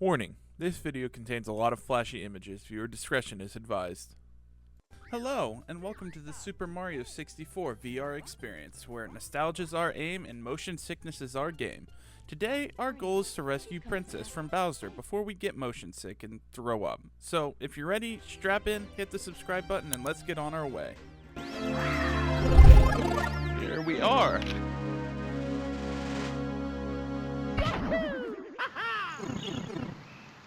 Warning, this video contains a lot of flashy images. Viewer discretion is advised. Hello, and welcome to the Super Mario 64 VR experience, where nostalgia is our aim and motion sickness is our game. Today, our goal is to rescue Princess from Bowser before we get motion sick and throw up. So, if you're ready, strap in, hit the subscribe button, and let's get on our way. Here we are.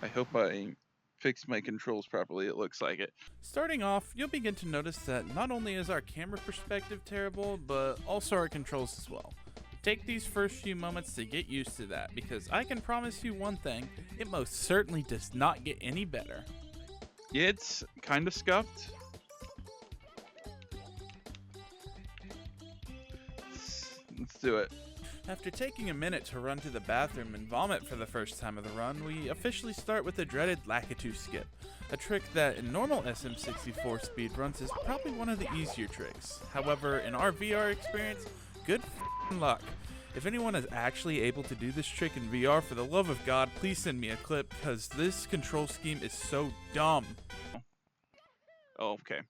I hope I fixed my controls properly. It looks like it. Starting off, you'll begin to notice that not only is our camera perspective terrible, but also our controls as well. Take these first few moments to get used to that, because I can promise you one thing, it most certainly does not get any better. Yeah, it's kind of scuffed. Let's do it. After taking a minute to run to the bathroom and vomit for the first time of the run, we officially start with the dreaded Lakitu skip, a trick that in normal SM64 speedruns is probably one of the easier tricks. However, in our VR experience, good f***ing luck. If anyone is actually able to do this trick in VR, for the love of God, please send me a clip, because this control scheme is so dumb. Oh, okay.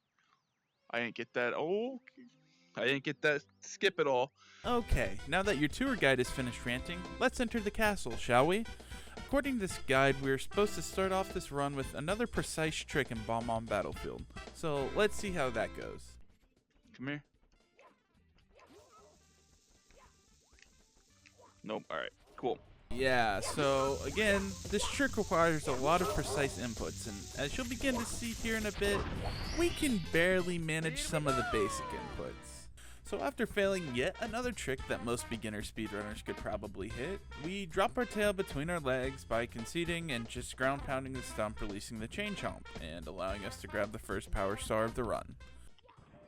I didn't get that. Oh, I didn't get that skip at all. Okay, now that your tour guide is finished ranting, let's enter the castle, shall we? According to this guide, we're supposed to start off this run with another precise trick in Bob-omb Battlefield. So let's see how that goes. Come here. Nope, alright, cool. Yeah, so again, this trick requires a lot of precise inputs, and as you'll begin to see here in a bit, we can barely manage some of the basic inputs. So after failing yet another trick that most beginner speedrunners could probably hit, we drop our tail between our legs by conceding and just ground pounding the stump, releasing the chain chomp, and allowing us to grab the first power star of the run.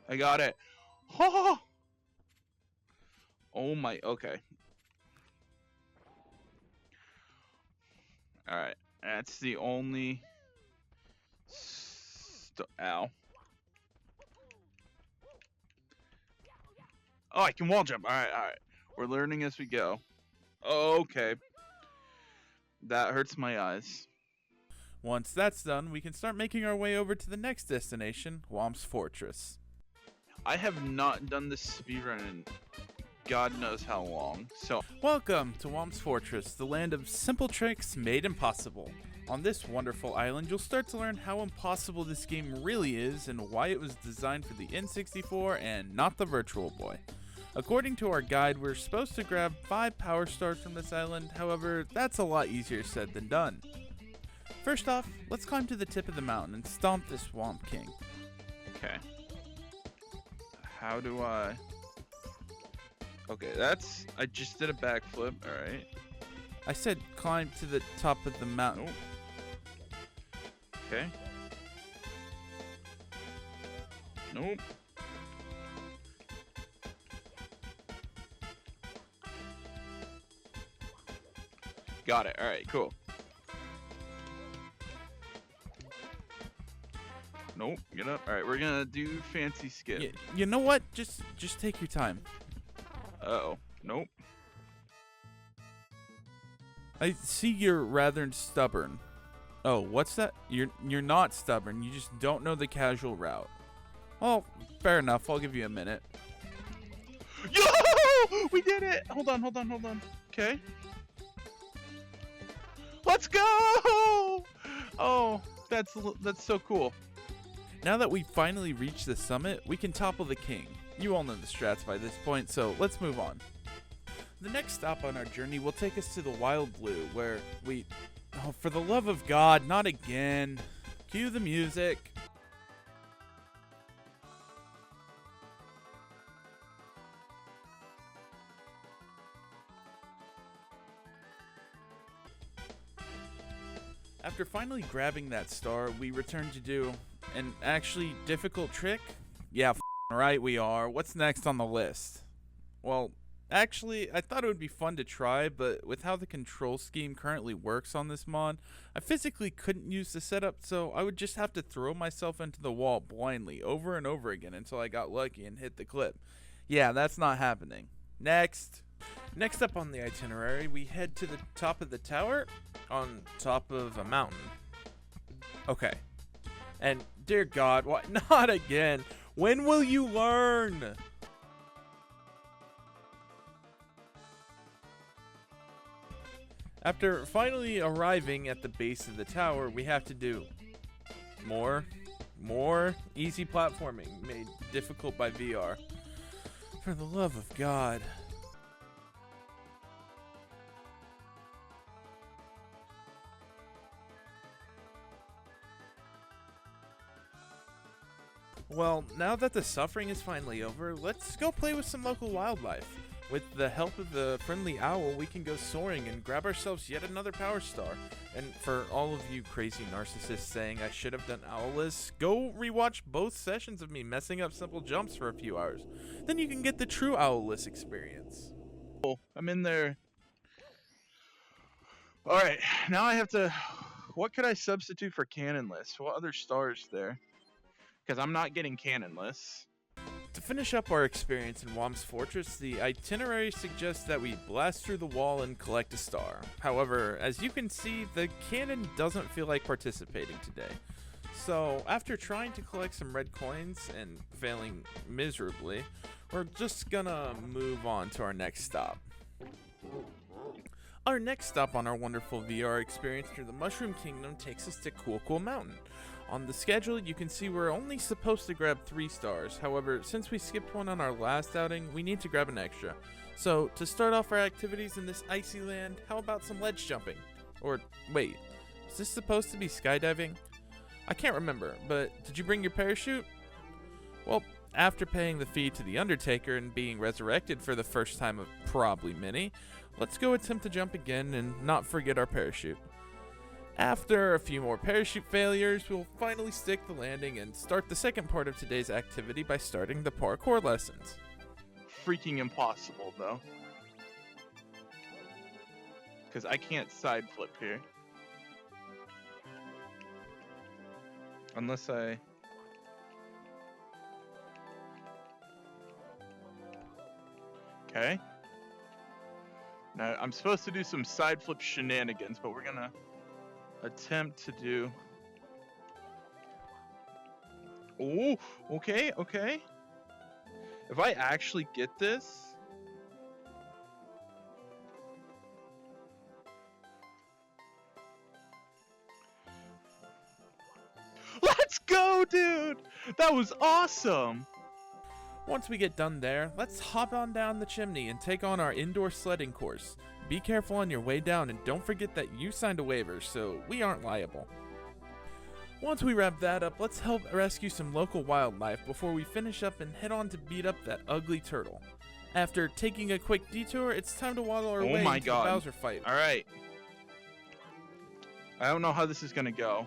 I got it! Oh my, okay. Alright, that's the only... Ow. Oh, I can wall jump. Alright, alright. We're learning as we go. Okay. That hurts my eyes. Once that's done, we can start making our way over to the next destination, Whomp's Fortress. I have not done this speedrun in God knows how long, so... Welcome to Whomp's Fortress, the land of simple tricks made impossible. On this wonderful island, you'll start to learn how impossible this game really is and why it was designed for the N64 and not the Virtual Boy. According to our guide, we're supposed to grab 5 power stars from this island, however, that's a lot easier said than done. First off, let's climb to the tip of the mountain and stomp this Whomp King. Okay. How do I... Okay, that's... I just did a backflip, alright. I said climb to the top of the mountain. Okay. Nope. Got it. Alright, cool. Nope, get up. Alright, we're gonna do fancy skip. You know what? Just take your time. Uh-oh. Nope. I see you're rather stubborn. Oh, what's that? You're not stubborn. You just don't know the casual route. Well, fair enough. I'll give you a minute. Yo! We did it! Hold on. Okay. Let's go! Oh, that's so cool. Now that we finally reached the summit, we can topple the king. You all know the strats by this point, so let's move on. The next stop on our journey will take us to the Wild Blue, where we... Oh, for the love of God, not again. Cue the music. After finally grabbing that star, we return to do an actually difficult trick? Yeah, right we are. What's next on the list? Well, actually, I thought it would be fun to try, but with how the control scheme currently works on this mod, I physically couldn't use the setup, so I would just have to throw myself into the wall blindly over and over again until I got lucky and hit the clip. Yeah, that's not happening. Next. Next up on the itinerary, we head to the top of the tower on top of a mountain. Okay. And dear God, why not again? When will you learn? After finally arriving at the base of the tower, we have to do more easy platforming made difficult by VR. For the love of God. Well, now that the suffering is finally over, let's go play with some local wildlife. With the help of the friendly owl, we can go soaring and grab ourselves yet another power star. And for all of you crazy narcissists saying I should have done owlless, go rewatch both sessions of me messing up simple jumps for a few hours. Then you can get the true owlless experience. Oh, I'm in there. Alright, now I have to... What could I substitute for cannonless? What other stars there? Because I'm not getting cannonless. To finish up our experience in Whomp's fortress, the itinerary suggests that we blast through the wall and collect a star. However, as you can see, the cannon doesn't feel like participating today. So, after trying to collect some red coins and failing miserably, we're just gonna move on to our next stop. Our next stop on our wonderful VR experience through the Mushroom Kingdom takes us to Cool Mountain. On the schedule, you can see we're only supposed to grab 3 stars. However, since we skipped one on our last outing, we need to grab an extra. So, to start off our activities in this icy land, how about some ledge jumping? Or, wait, is this supposed to be skydiving? I can't remember, but did you bring your parachute? Well, after paying the fee to the Undertaker and being resurrected for the first time of probably many, let's go attempt to jump again and not forget our parachute. After a few more parachute failures, we'll finally stick the landing and start the second part of today's activity by starting the parkour lessons. Freaking impossible, though. Because I can't side flip here. Unless I... Okay. Now, I'm supposed to do some side flip shenanigans, but we're gonna attempt to do... Oh, okay. If I actually get this... Let's go, dude! That was awesome! Once we get done there, let's hop on down the chimney and take on our indoor sledding course. Be careful on your way down and don't forget that you signed a waiver, so we aren't liable. Once we wrap that up, let's help rescue some local wildlife before we finish up and head on to beat up that ugly turtle. After taking a quick detour, it's time to waddle our way into the Bowser fight. Alright. I don't know how this is gonna go.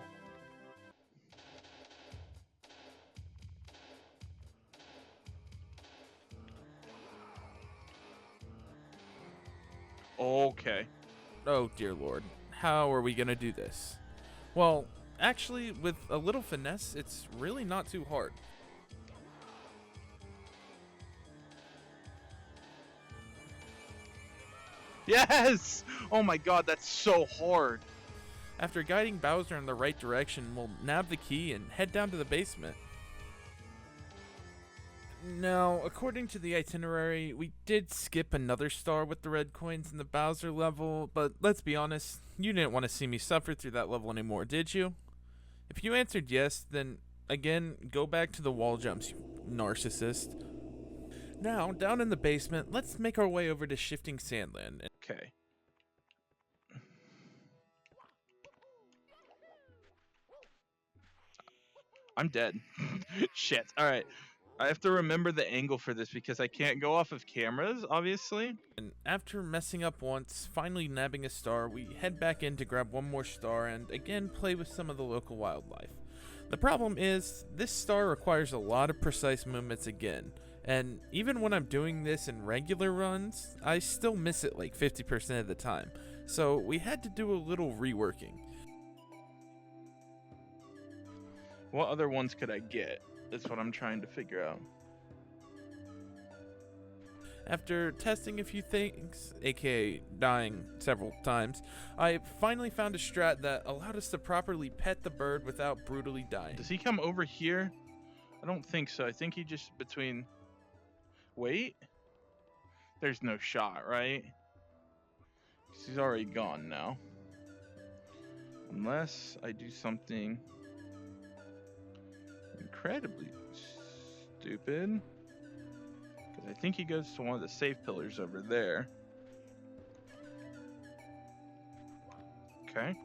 Okay. Oh dear lord. How are we gonna do this? Well, actually, with a little finesse, it's really not too hard. Yes! Oh my god, that's so hard. After guiding Bowser in the right direction, we'll nab the key and head down to the basement. Now, according to the itinerary, we did skip another star with the red coins in the Bowser level, but let's be honest, you didn't want to see me suffer through that level anymore, did you? If you answered yes, then again, go back to the wall jumps, you narcissist. Now, down in the basement, let's make our way over to Shifting Sandland. Okay. I'm dead. Shit. Alright. I have to remember the angle for this because I can't go off of cameras, obviously. And after messing up once, finally nabbing a star, we head back in to grab one more star and again play with some of the local wildlife. The problem is, this star requires a lot of precise movements again, and even when I'm doing this in regular runs, I still miss it like 50% of the time, so we had to do a little reworking. What other ones could I get? That's what I'm trying to figure out. After testing a few things, aka dying several times, I finally found a strat that allowed us to properly pet the bird without brutally dying. Does he come over here? I don't think so. I think he just between... Wait? There's no shot, right? 'Cause he's already gone now. Unless I do something incredibly stupid. Because I think he goes to one of the safe pillars over there. Okay.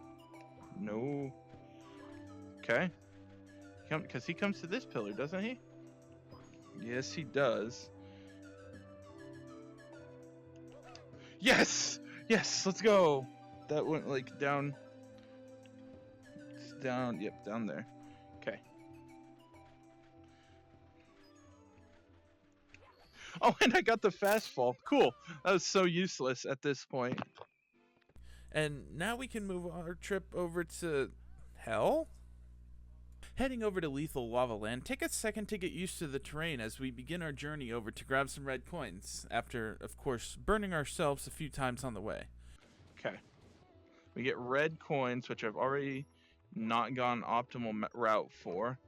No. Okay. Because he comes to this pillar, doesn't he? Yes, he does. Yes! Yes, let's go! That went like down. It's down, yep, down there. Okay. Oh, and I got the fast fall. Cool. That was so useless at this point. And now we can move our trip over to hell? Heading over to Lethal Lava Land, take a second to get used to the terrain as we begin our journey over to grab some red coins, after, of course, burning ourselves a few times on the way. Okay. We get red coins, which I've already not gone optimal route for.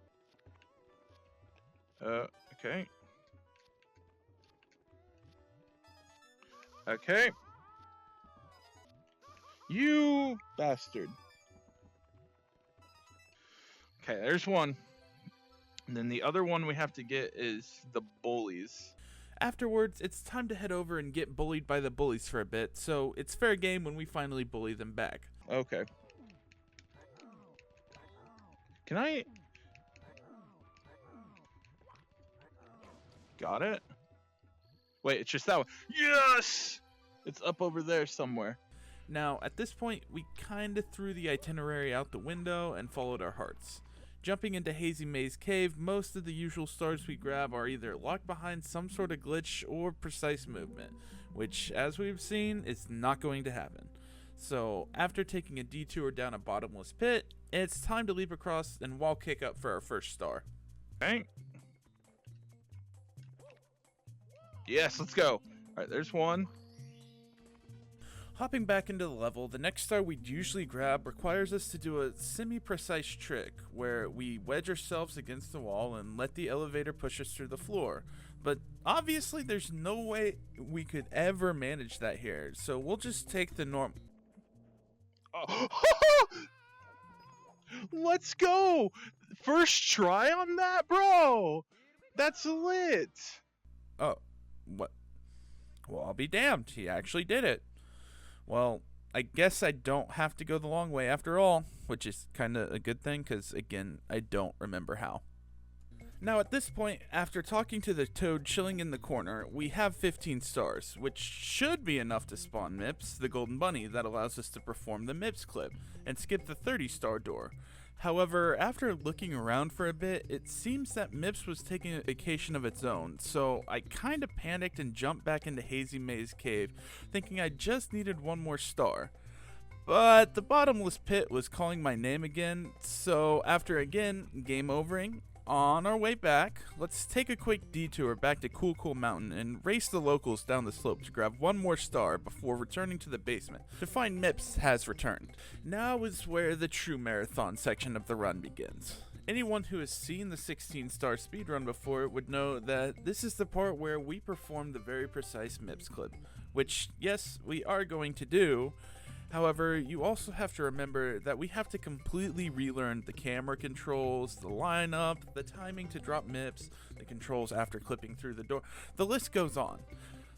Okay. Okay. You bastard. Okay, there's one. And then the other one we have to get is the bullies. Afterwards, it's time to head over and get bullied by the bullies for a bit, so it's fair game when we finally bully them back. Okay. Can I... Got it? Wait, it's just that one. Yes! It's up over there somewhere. Now, at this point, we kinda threw the itinerary out the window and followed our hearts. Jumping into Hazy Maze Cave, most of the usual stars we grab are either locked behind some sort of glitch or precise movement, which, as we've seen, is not going to happen. So, after taking a detour down a bottomless pit, it's time to leap across and wall kick up for our first star. Okay. Yes, let's go. Alright, there's one. Hopping back into the level, the next star we'd usually grab requires us to do a semi-precise trick where we wedge ourselves against the wall and let the elevator push us through the floor. But obviously there's no way we could ever manage that here, so we'll just take the norm. Oh. Let's go! First try on that, bro! That's lit! Oh, what? Well, I'll be damned, he actually did it. Well, I guess I don't have to go the long way after all, which is kinda a good thing, because again, I don't remember how. Now at this point, after talking to the toad chilling in the corner, we have 15 stars, which should be enough to spawn Mips, the golden bunny that allows us to perform the Mips clip, and skip the 30-star door. However, after looking around for a bit, it seems that Mips was taking a vacation of its own, so I kinda panicked and jumped back into Hazy Maze Cave, thinking I just needed one more star. But the bottomless pit was calling my name again, so after again game overing, on our way back, let's take a quick detour back to Cool Cool Mountain and race the locals down the slope to grab one more star before returning to the basement to find Mips has returned. Now is where the true marathon section of the run begins. Anyone who has seen the 16-star speedrun before would know that this is the part where we perform the very precise Mips clip, which, yes, we are going to do. However, you also have to remember that we have to completely relearn the camera controls, the lineup, the timing to drop Mips, the controls after clipping through the door, the list goes on.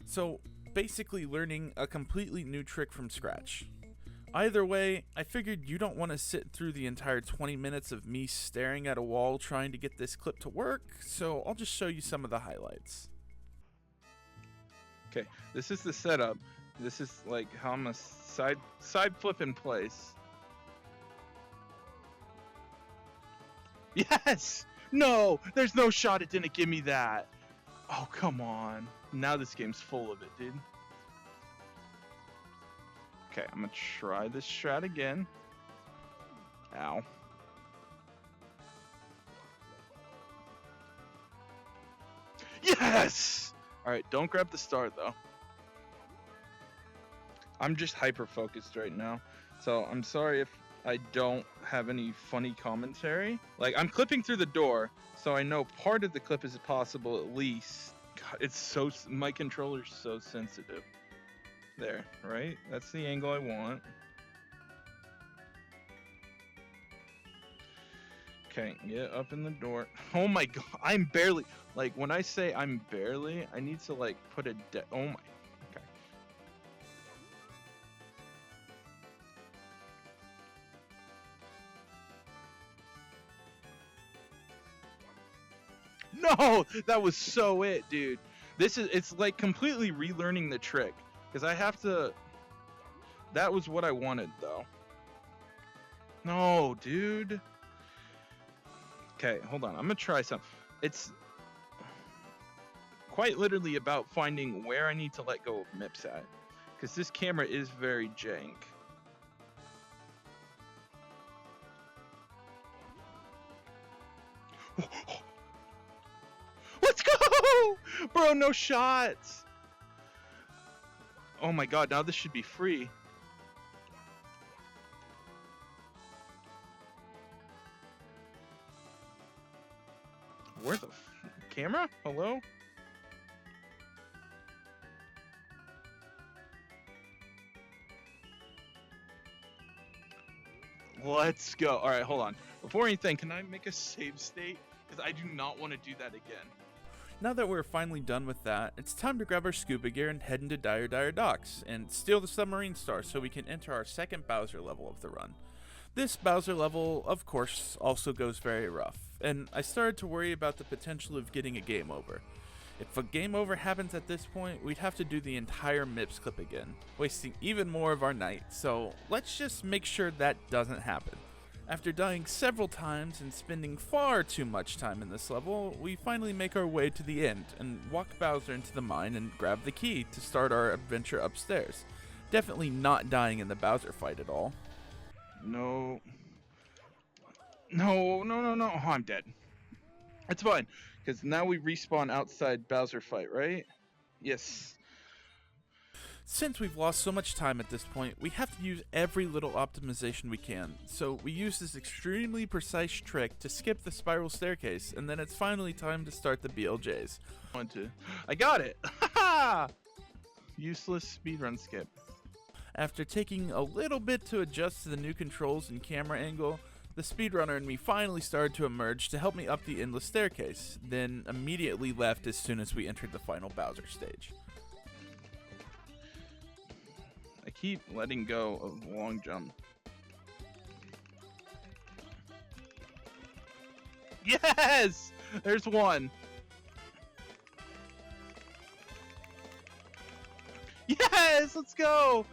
So, basically learning a completely new trick from scratch. Either way, I figured you don't want to sit through the entire 20 minutes of me staring at a wall trying to get this clip to work, so I'll just show you some of the highlights. Okay, this is the setup. This is like how I'm a side flip in place. Yes! No! There's no shot it didn't give me that. Oh, come on. Now this game's full of it, dude. Okay, I'm gonna try this strat again. Ow. Yes! All right, don't grab the star though. I'm just hyper focused right now, so I'm sorry if I don't have any funny commentary. Like, I'm clipping through the door, so I know part of the clip is possible at least. God, it's so, my controller's so sensitive. There, right? That's the angle I want. Okay, yeah, up in the door. Oh my god, I'm barely, like, when I say I'm barely, I need to, like, put a, oh my, okay. No, that was so it, dude. It's like completely relearning the trick, because I have to, that was what I wanted, though. No, dude. Okay, hold on, I'm gonna try some. It's quite literally about finding where I need to let go of mips at, because this camera is very jank. Let's go! Bro, no shots! Oh my god, now this should be free. Where the camera? Hello? Let's go. All right, hold on. Before anything, can I make a save state? Because I do not want to do that again. Now that we're finally done with that, it's time to grab our scuba gear and head into Dire Docks and steal the submarine star so we can enter our second Bowser level of the run. This Bowser level, of course, also goes very rough, and I started to worry about the potential of getting a game over. If a game over happens at this point, we'd have to do the entire MIPS clip again, wasting even more of our night, so let's just make sure that doesn't happen. After dying several times and spending far too much time in this level, we finally make our way to the end and walk Bowser into the mine and grab the key to start our adventure upstairs. Definitely not dying in the Bowser fight at all. No. No, no, no, no. Oh, I'm dead. It's fine, because now we respawn outside Bowser fight, right? Yes. Since we've lost so much time at this point, we have to use every little optimization we can, so we use this extremely precise trick to skip the spiral staircase, and then it's finally time to start the BLJs. I got it! Haha! Useless speedrun skip. After taking a little bit to adjust to the new controls and camera angle, the speedrunner and me finally started to emerge to help me up the endless staircase, then immediately left as soon as we entered the final Bowser stage. I keep letting go of long jump. Yes! There's one. Yes! Let's go!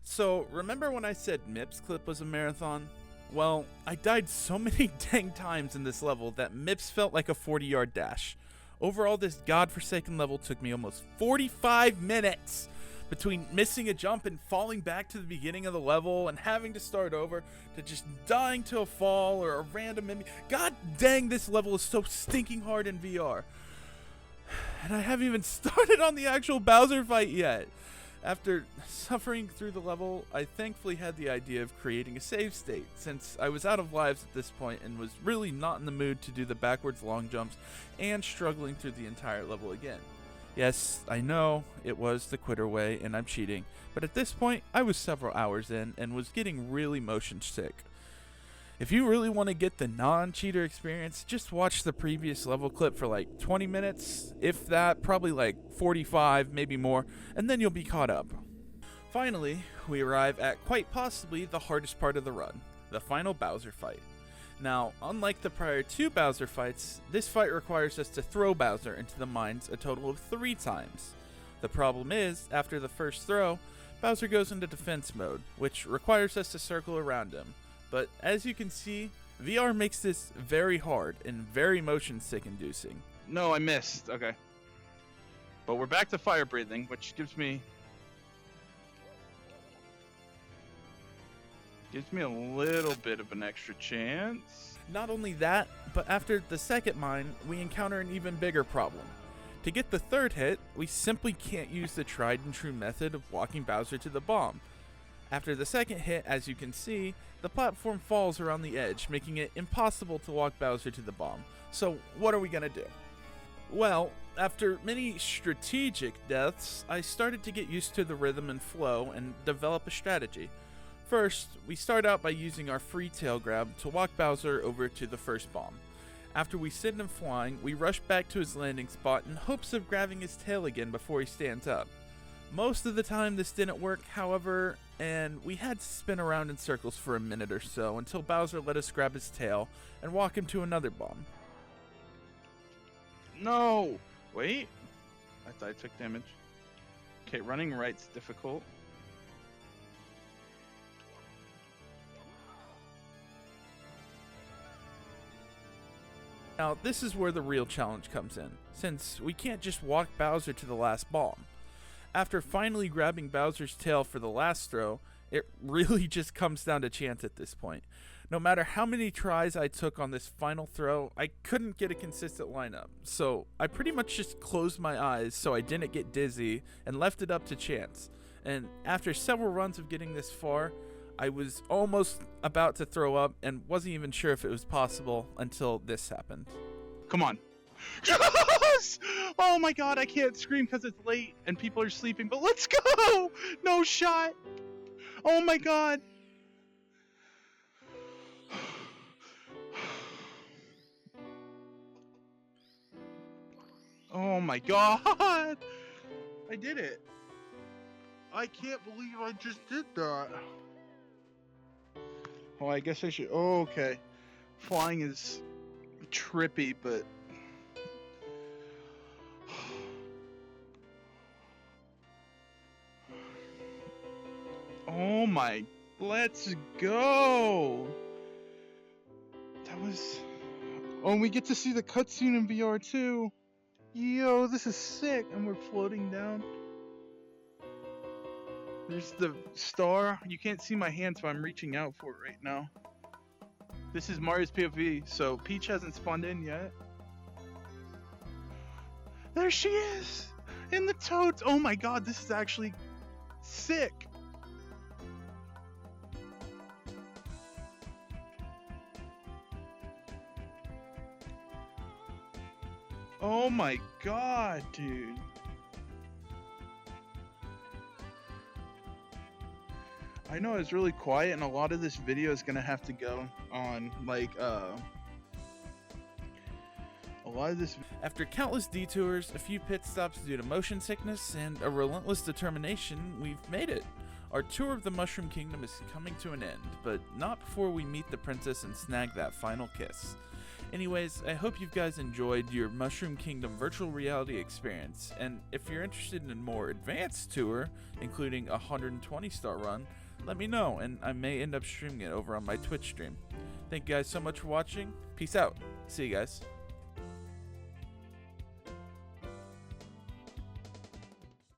So, remember when I said MIPS clip was a marathon? Well, I died so many dang times in this level that MIPS felt like a 40-yard dash. Overall, this godforsaken level took me almost 45 minutes! Between missing a jump and falling back to the beginning of the level and having to start over, to just dying to a fall or a random enemy. God dang, this level is so stinking hard in VR. And I haven't even started on the actual Bowser fight yet. After suffering through the level, I thankfully had the idea of creating a save state, since I was out of lives at this point and was really not in the mood to do the backwards long jumps and struggling through the entire level again. Yes, I know, it was the quitter way and I'm cheating, but at this point, I was several hours in and was getting really motion sick. If you really want to get the non-cheater experience, just watch the previous level clip for like 20 minutes, if that, probably like 45, maybe more, and then you'll be caught up. Finally, we arrive at quite possibly the hardest part of the run, the final Bowser fight. Now, unlike the prior two Bowser fights, this fight requires us to throw Bowser into the mines a total of 3 times. The problem is, after the first throw, Bowser goes into defense mode, which requires us to circle around him. But as you can see, VR makes this very hard and very motion sick inducing. No, I missed. Okay. But we're back to fire breathing, which gives me a little bit of an extra chance. Not only that, but after the second mine, we encounter an even bigger problem. To get the third hit, we simply can't use the tried and true method of walking Bowser to the bomb. After the second hit, as you can see, the platform falls around the edge, making it impossible to walk Bowser to the bomb. So what are we gonna do? Well, after many strategic deaths, I started to get used to the rhythm and flow and develop a strategy. First, we start out by using our free tail grab to walk Bowser over to the first bomb. After we send him flying, we rush back to his landing spot in hopes of grabbing his tail again before he stands up. Most of the time this didn't work, however, and we had to spin around in circles for a minute or so until Bowser let us grab his tail and walk him to another bomb. No! Wait. I thought I took damage. Okay, running right's difficult. Now, this is where the real challenge comes in, since we can't just walk Bowser to the last bomb. After finally grabbing Bowser's tail for the last throw, it really just comes down to chance at this point. No matter how many tries I took on this final throw, I couldn't get a consistent lineup, so I pretty much just closed my eyes so I didn't get dizzy and left it up to chance. And after several runs of getting this far, I was almost about to throw up and wasn't even sure if it was possible until this happened. Come on. Yes! Oh my god, I can't scream because it's late and people are sleeping, but let's go! No shot! Oh my god! Oh my god! I did it! I can't believe I just did that. Oh, I guess I should. Oh, okay. Flying is trippy, but. Oh my. Let's go! That was. Oh, and we get to see the cutscene in VR too. Yo, this is sick. And we're floating down. There's the star. You can't see my hand, so I'm reaching out for it right now. This is Mario's POV, so Peach hasn't spawned in yet. There she is! In the toads! Oh my god, this is actually sick! Oh my god, dude. I know it's really quiet, and a lot of this video is gonna have to go on like a lot of this. After countless detours, a few pit stops due to motion sickness, and a relentless determination, we've made it. Our tour of the Mushroom Kingdom is coming to an end, but not before we meet the princess and snag that final kiss. Anyways, I hope you guys enjoyed your Mushroom Kingdom virtual reality experience, and if you're interested in a more advanced tour, including a 120-star run, let me know, and I may end up streaming it over on my Twitch stream. Thank you guys so much for watching. Peace out. See you guys.